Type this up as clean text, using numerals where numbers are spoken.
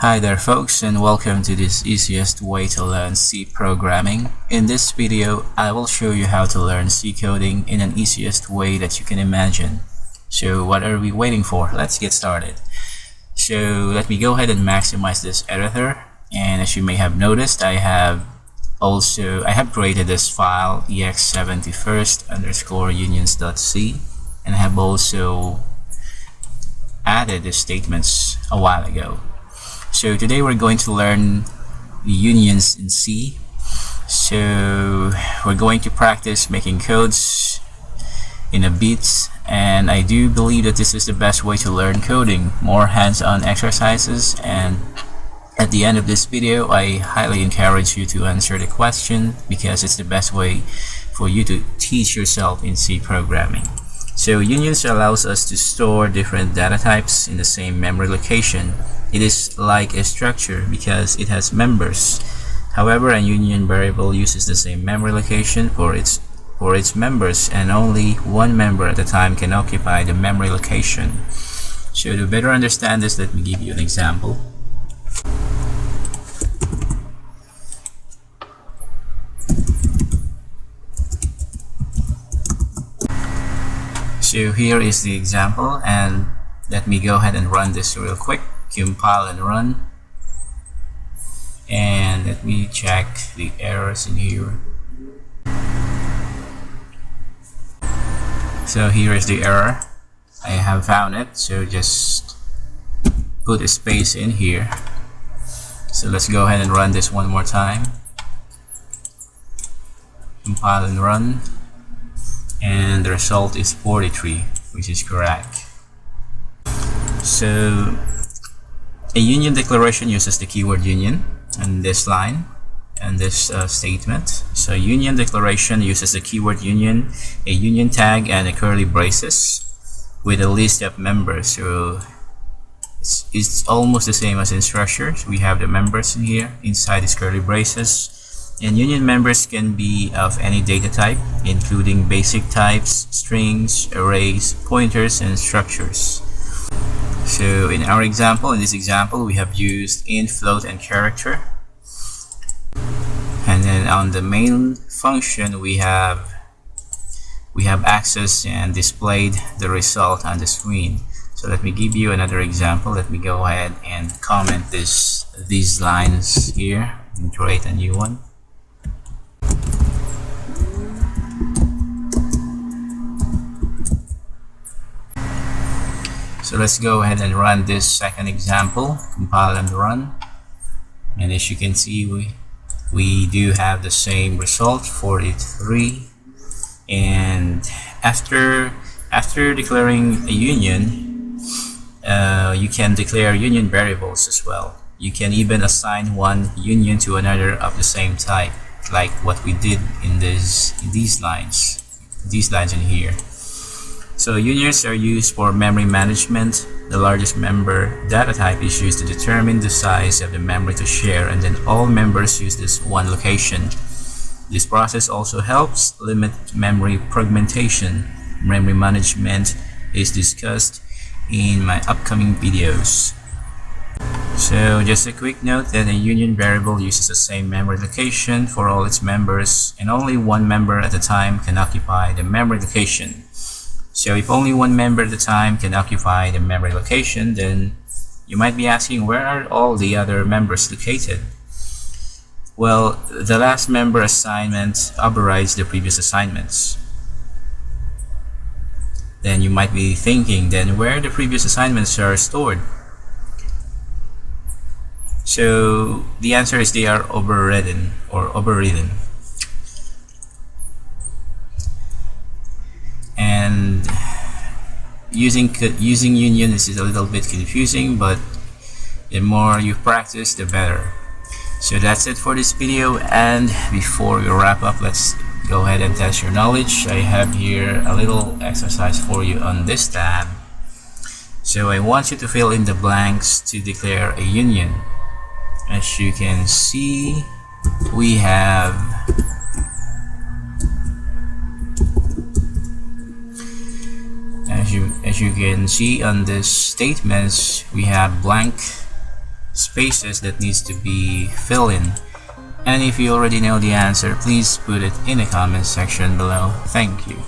Hi there folks, and welcome to this easiest way to learn C programming. In this video, I will show you how to learn C coding in an easiest way that you can imagine. So what are we waiting for? Let's get started. So let me go ahead and maximize this editor, and as you may have noticed, I have created this file ex71st_unions.c, and I have also added the statements a while ago. So today we're going to learn the unions in C. So we're going to practice making codes in a bit, and I do believe that this is the best way to learn coding. More hands-on exercises, and at the end of this video I highly encourage you to answer the question because it's the best way for you to teach yourself in C programming. So unions allows us to store different data types in the same memory location. It is like a structure because it has members. However, a union variable uses the same memory location for its members, and only one member at a time can occupy the memory location. So to better understand this, let me give you an example. So here is the example, and let me go ahead and run this real quick. Compile and run, and let me check the errors in here. So here is the error. I have found it, so just put a space in here. So let's go ahead and run this one more time. Compile and run, and the result is 43, which is correct. So a union declaration uses the keyword union in this line and this statement. So union declaration uses the keyword union, a union tag, and a curly braces with a list of members. So it's almost the same as in structure. So we have the members in here inside these curly braces, and union members can be of any data type, including basic types, strings, arrays, pointers, and structures. So in this example, we have used int, float, and character. And then on the main function, we have accessed and displayed the result on the screen. So let me give you another example. Let me go ahead and comment these lines here and create a new one. So let's go ahead and run this second example, compile and run, and as you can see, we do have the same result, 43. And after declaring a union, you can declare union variables as well. You can even assign one union to another of the same type, like what we did in these lines in here. So unions are used for memory management. The largest member data type is used to determine the size of the memory to share, and then all members use this one location. This process also helps limit memory fragmentation. Memory management is discussed in my upcoming videos. So just a quick note that a union variable uses the same memory location for all its members, and only one member at a time can occupy the memory location. So if only one member at a time can occupy the memory location, then you might be asking, where are all the other members located? Well, the last member assignment overrides the previous assignments. Then you might be thinking, then where the previous assignments are stored? So the answer is they are overridden or overridden. And using union is a little bit confusing, but the more you practice, the better. So that's it for this video, and before we wrap up, let's go ahead and test your knowledge. I have here a little exercise for you on this tab. So I want you to fill in the blanks to declare a union. As you can see, we have as you can see on this statements, we have blank spaces that needs to be filled in. And if you already know the answer, please put it in the comment section below. Thank you.